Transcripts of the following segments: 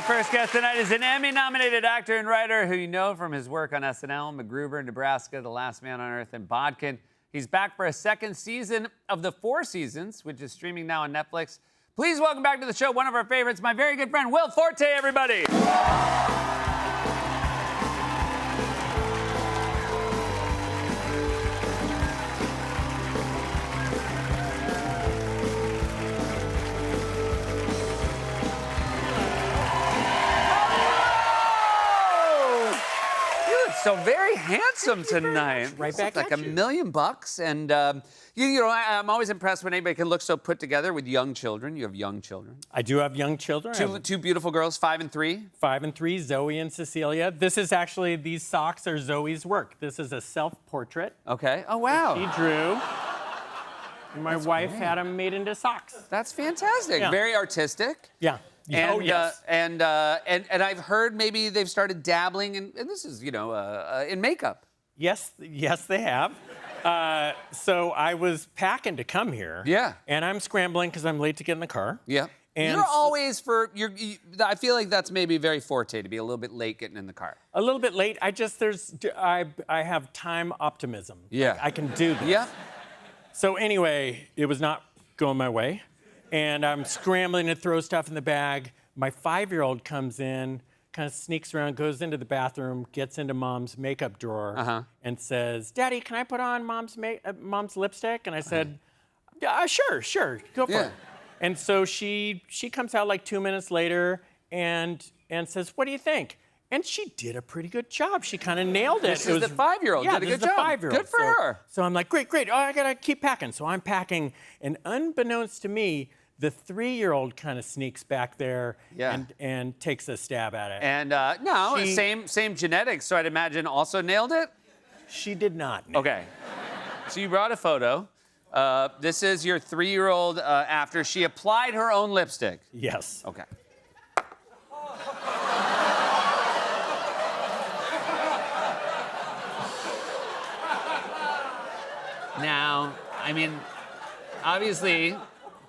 Our first guest tonight is an Emmy-nominated actor and writer who you know from his work on SNL, MacGruber, Nebraska, The Last Man on Earth, and Bodkin. He's back for a second season of The Four Seasons, which is streaming now on Netflix. Please welcome back to the show one of our favorites, my very good friend, Will Forte, everybody. So very handsome tonight. Right back like at $1 you. million bucks, and you know I'm always impressed when anybody can look so put together with young children. You have young children. I do have young children. I have Two beautiful girls, 5 and 3. 5 and 3, Zoe and Cecilia. This is actually, these socks are Zoe's work. This is a self-portrait Okay. Oh wow. she drew. And my wife had them made into socks. That's fantastic. Yeah. Very artistic. Yeah. And, oh, yes. and I've heard maybe they've started dabbling in, and this is, you know, in makeup. Yes, they have. So I was packing to come here. Yeah. And I'm scrambling because I'm late to get in the car. Yeah. And You're always I feel like that's maybe very Forte to be a little bit late getting in the car. a little bit late. I have time optimism. Yeah. Like, I can do this. Yeah. So anyway, it was not going my way. And I'm scrambling to throw stuff in the bag. My 5-year-old comes in, kind of sneaks around, goes into the bathroom, gets into Mom's makeup drawer, and says, "Daddy, can I put on Mom's lipstick?" And I said, "Sure, go for it." And so she comes out like 2 minutes later and says, "What do you think?" And she did a pretty good job. She kind of nailed it. This is the 5-year-old. Yeah, did a this good is the job. 5-year-old. Good for her. So I'm like, great. Oh, I gotta keep packing. So I'm packing, and unbeknownst to me, the 3-year-old kind of sneaks back there and takes a stab at it. And no, same genetics, so I'd imagine also nailed it? She did not. Okay. So you brought a photo. This is your 3-year-old after she applied her own lipstick. Yes. Okay. Now, I mean, obviously,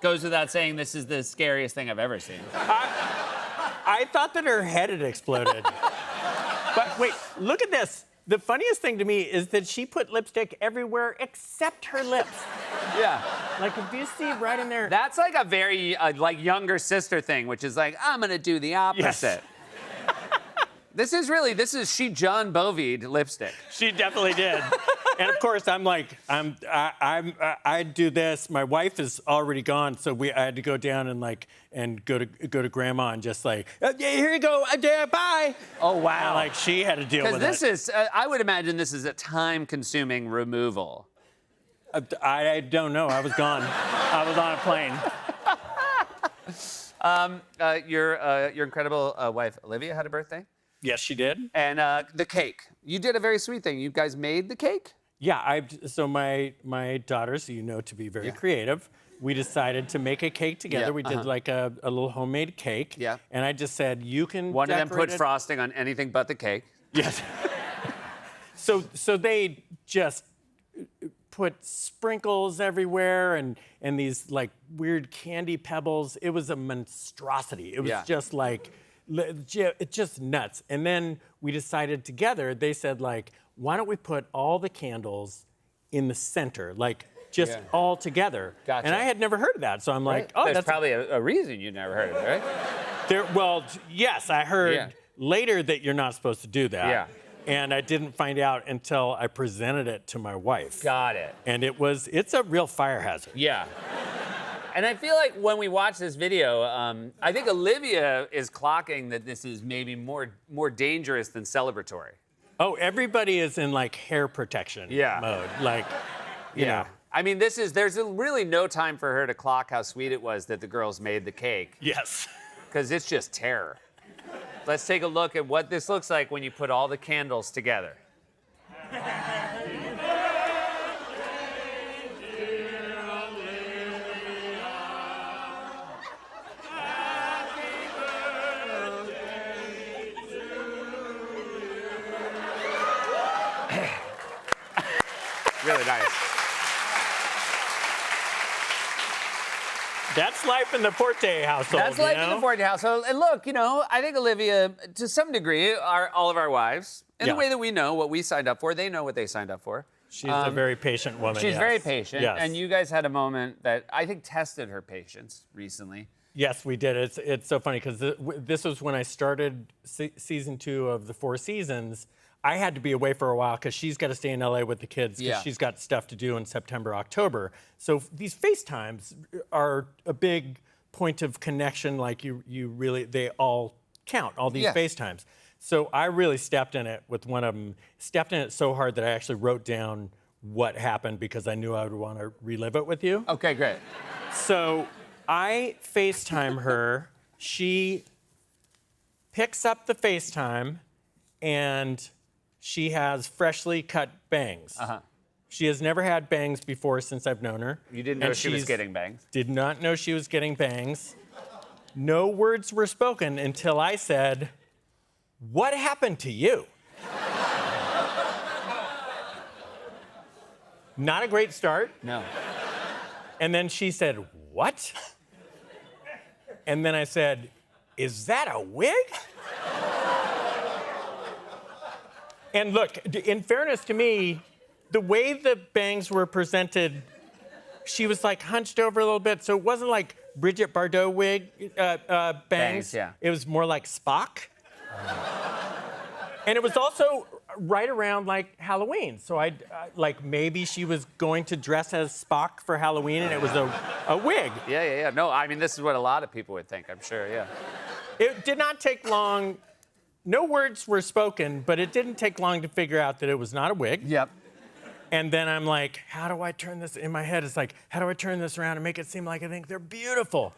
goes without saying this is the scariest thing I've ever seen. I thought that her head had exploded. But wait, look at this. The funniest thing to me is that she put lipstick everywhere except her lips. Yeah. Like, if you see right in there. That's like a very like younger sister thing, which is like, I'm gonna do the opposite. This is she John Bovied lipstick. She definitely did. And of course, I'm like, I do this. My wife is already gone, so I had to go down and go to Grandma and just like, yeah, here you go, bye. Oh wow! And like she had to deal with Because it. this is, I would imagine this is a time-consuming removal. I don't know. I was gone. I was on a plane. Your incredible wife Olivia had a birthday, Yes, she did. and the cake. You did a very sweet thing. You guys made the cake. Yeah, so my daughters, who you know to be very creative, we decided to make a cake together. Yeah, We did like a little homemade cake. Yeah. And I just said, you can One of them decorate put it. frosting on anything but the cake. Yes. So they just put sprinkles everywhere and these like weird candy pebbles. It was a monstrosity. It was just like, it's just nuts. And then we decided together, they said like, why don't we put all the candles in the center, like just all together? Gotcha. And I had never heard of that. So I'm like, oh, There's that's probably a reason you never heard of it, right? well, yes, I heard later that you're not supposed to do that. Yeah. And I didn't find out until I presented it to my wife. Got it. And it's a real fire hazard. Yeah. And I feel like when we watch this video, I think Olivia is clocking that this is maybe more dangerous than celebratory. Oh, everybody is in like hair protection mode. Like, you know. I mean, there's really no time for her to clock how sweet it was that the girls made the cake. Yes. Because it's just terror. Let's take a look at what this looks like when you put all the candles together. Really nice. That's life in the Forte household. That's life you in know? the Forte household. And look, I think Olivia, to some degree, are all of our wives. In the Yeah. way that we know what we signed up for, they know what they signed up for. She's a very patient woman. She's yes. very patient. Yes. And you guys had a moment that I think tested her patience recently. Yes, we did. It's so funny because this was when I started season 2 of the 4 seasons. I had to be away for a while because she's got to stay in LA with the kids because Yeah. she's got stuff to do in September, October. So these FaceTimes are a big point of connection. Like you really, they all count, all these Yeah. FaceTimes. So I really stepped in it with one of them, stepped in it so hard that I actually wrote down what happened because I knew I would want to relive it with you. Okay, great. So I FaceTime her. She picks up the FaceTime and she has freshly cut bangs. Uh-huh. She has never had bangs before since I've known her. You didn't know And she was she's- getting bangs. Did not know she was getting bangs. No words were spoken until I said, "What happened to you?" Not a great start. No. And then she said, "What?" And then I said, "Is that a wig?" And look, in fairness to me, the way the bangs were presented, she was like hunched over a little bit, so it wasn't like Bridget Bardot wig bangs. Bangs, yeah. It was more like Spock. And it was also right around like Halloween. So I like maybe she was going to dress as Spock for Halloween and it was a wig. Yeah. No, I mean, this is what a lot of people would think, I'm sure, yeah. It did not take long. No words were spoken, but it didn't take long to figure out that it was not a wig. Yep. And then I'm like, how do I turn this in my head? It's like, how do I turn this around and make it seem like I think they're beautiful?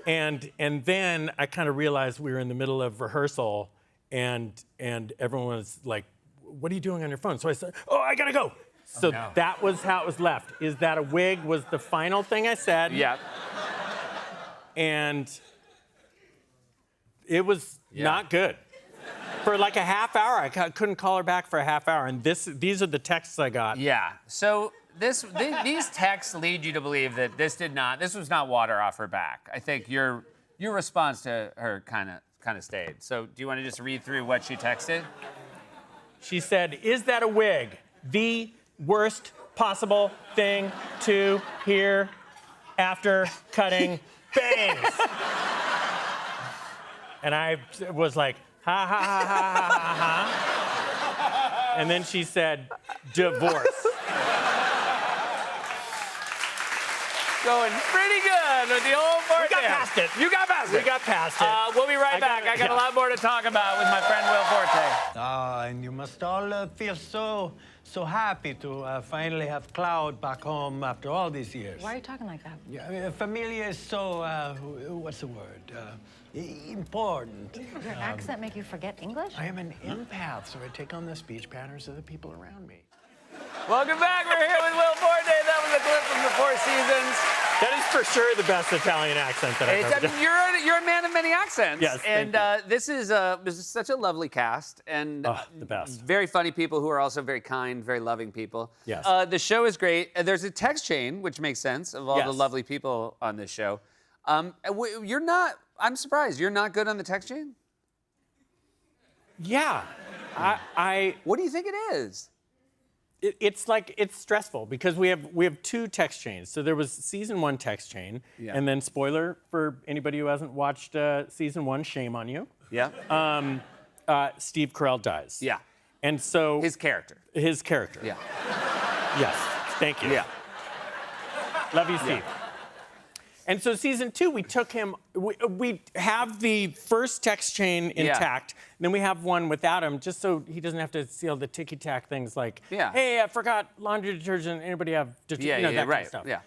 And then I kind of realized we were in the middle of rehearsal and everyone was like, what are you doing on your phone? So I said, oh, I gotta go. So no. that was how it was left. Is that a wig was the final thing I said. Yep. And it was not good. For like a half hour, I couldn't call her back for a half hour. And these are the texts I got. Yeah. So these texts lead you to believe that this was not water off her back. I think your response to her kind of stayed. So do you want to just read through what she texted? She said, "Is that a wig? The worst possible thing to hear after cutting bangs." And I was like, ha, ha, ha, ha, ha, ha, ha. And then she said, "Divorce." Going pretty good with the old Forte. We got past it. You got past it. We got past it. We'll be right I got back. it, I got a yeah. lot more to talk about with my friend Will Forte. And you must all feel so happy to finally have Cloud back home after all these years. Why are you talking like that? Yeah, I mean, familia is so, what's the word? Important. Your accent make you forget English? I am an empath, so I take on the speech patterns of the people around me. Welcome back. We're here with Will Forte. That was a clip from the 4 seasons. That is for sure the best Italian accent that I've ever done. You're a man of many accents. Yes, And thank this is such a lovely cast and the best. very funny people who are also very kind, very loving people. Yes. The show is great. There's a text chain, which makes sense, of all the Yes. lovely people on this show. You're not. I'm surprised. You're not good on the text chain? Yeah. I What do you think it is? it's like it's stressful because we have 2 text chains. So there was season 1 text chain, Yeah. and then spoiler for anybody who hasn't watched season 1, shame on you. Yeah. Steve Carell dies. Yeah. And so His character. his character. Yeah. Yes. Thank you. Yeah. Love you, Steve. And so season 2, we took him. We have the first text chain intact. Then we have one without him, just so he doesn't have to see all the ticky-tack things like, Yeah. hey, I forgot laundry detergent. Anybody have detergent? Yeah, you know, yeah, that kind right, of stuff. yeah.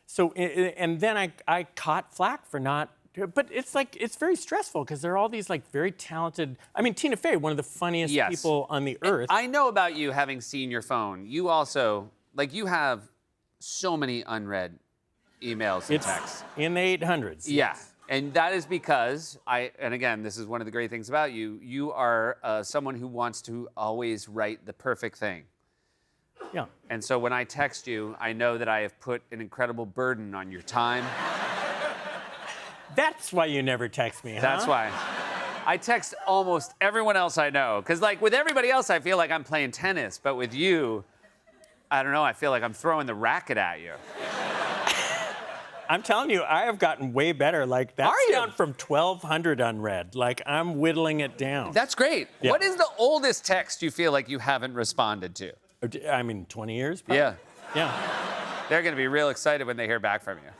So, and then I caught flack for not. But it's like it's very stressful because there are all these like very talented. I mean, Tina Fey, one of the funniest Yes. people on the earth. I know about you having seen your phone. You also, you have so many unread emails and It's texts. in the 800s. Yeah. And that is because and again, this is one of the great things about you. You are someone who wants to always write the perfect thing. Yeah. And so when I text you, I know that I have put an incredible burden on your time. That's why you never text me, huh? That's why. I text almost everyone else I know. Because, like, with everybody else, I feel like I'm playing tennis. But with you, I don't know, I feel like I'm throwing the racket at you. I'm telling you, I have gotten way better. Like, that's Are you? down from 1,200 unread. Like, I'm whittling it down. That's great. Yeah. What is the oldest text you feel like you haven't responded to? I mean, 20 years? Probably? Yeah. Yeah. They're going to be real excited when they hear back from you.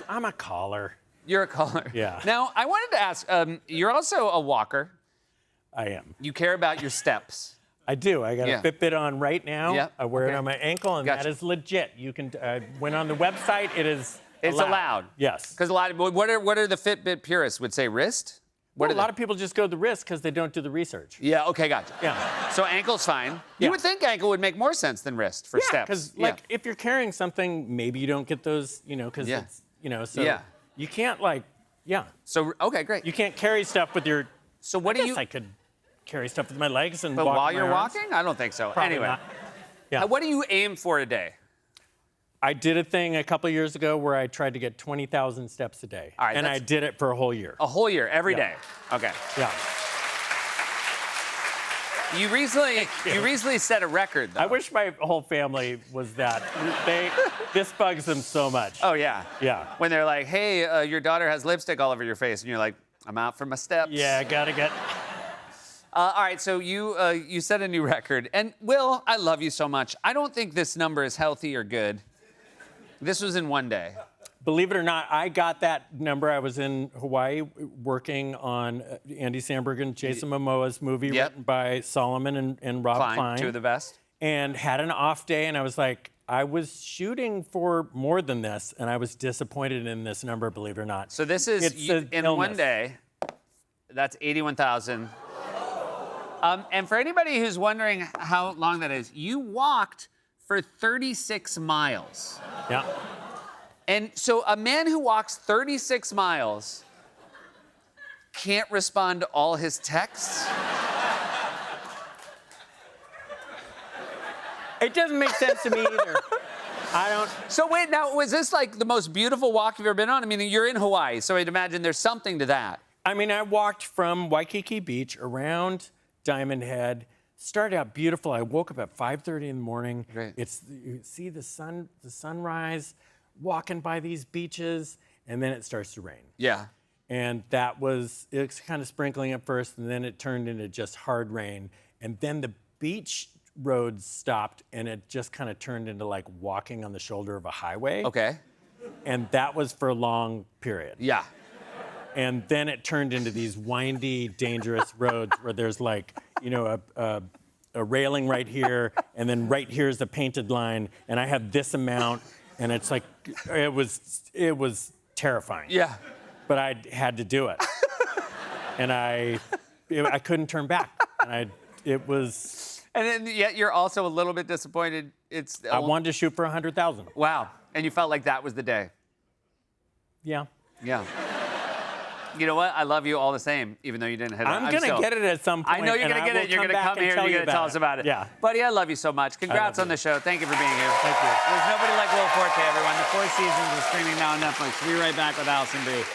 I'm a caller. You're a caller. Yeah. Now, I wanted to ask, you're also a walker. I am. You care about your steps. I do. I got Yeah. a Fitbit on right now. Yeah, I wear it okay. on my ankle, and Gotcha. that is legit. You can went on the website. It is. It's allowed. Yes. Because a lot of what are the Fitbit purists would say wrist? Well, are a lot of people just go to the wrist because they don't do the research. Yeah. Okay. Gotcha. Yeah. So ankle's fine. Yeah. You would think ankle would make more sense than wrist for Yeah, steps. because like if you're carrying something, maybe you don't get those. Because Yeah. it's so Yeah. you can't So okay, great. you can't carry stuff with your. So what I do guess you? I could carry stuff with my legs and But walk while with my you're arms. walking, I don't think so. Probably Anyway, not. Yeah. what do you aim for a day? I did a thing a couple years ago where I tried to get 20,000 steps a day, All right, and I that's- did it for a whole year. A whole year, every Yeah. day. Okay. Yeah. You recently set a record, though. I wish my whole family was that. This bugs them so much. Oh yeah. Yeah. When they're like, "Hey, your daughter has lipstick all over your face," and you're like, "I'm out for my steps." Yeah, gotta get. All right, so you set a new record, and Will, I love you so much. I don't think this number is healthy or good. This was in one day. Believe it or not, I got that number. I was in Hawaii working on Andy Samberg and Jason Momoa's movie Yep. written by Solomon and Rob Klein. Two of the best. And had an off day, and I was like, I was shooting for more than this, and I was disappointed in this number, believe it or not. So this is It's an in illness. one day. That's 81,000. And for anybody who's wondering how long that is, you walked for 36 miles. Yeah. And so a man who walks 36 miles can't respond to all his texts? It doesn't make sense to me either. I don't. So wait, now, was this like the most beautiful walk you've ever been on? I mean, you're in Hawaii, so I'd imagine there's something to that. I mean, I walked from Waikiki Beach around Diamond Head. Started out beautiful. I woke up at 5:30 in the morning. Great. You see the sunrise, walking by these beaches, and then it starts to rain. Yeah. And it's kind of sprinkling at first, and then it turned into just hard rain. And then the beach roads stopped, and it just kind of turned into like walking on the shoulder of a highway. Okay. And that was for a long period. Yeah. And then it turned into these windy, dangerous roads where there's like, a railing right here, and then right here is the painted line, and I have this amount, and it's like, it was terrifying. Yeah. But I had to do it. And I couldn't turn back. And it was, And then yet you're also a little bit disappointed. I wanted to shoot for 100,000. Wow. And you felt like that was the day. Yeah. Yeah. You know what? I love you all the same, even though you didn't hit it. I'm gonna get it at some point. I know you're and gonna I get will it. You're come gonna back come and here and tell you're you gonna tell us about it. Yeah. Buddy, I love you so much. Congrats you. on the show. Thank you for being here. Thank you. There's nobody like Will Forte, everyone. The 4 seasons is streaming now on Netflix. We'll be right back with Allison Brie.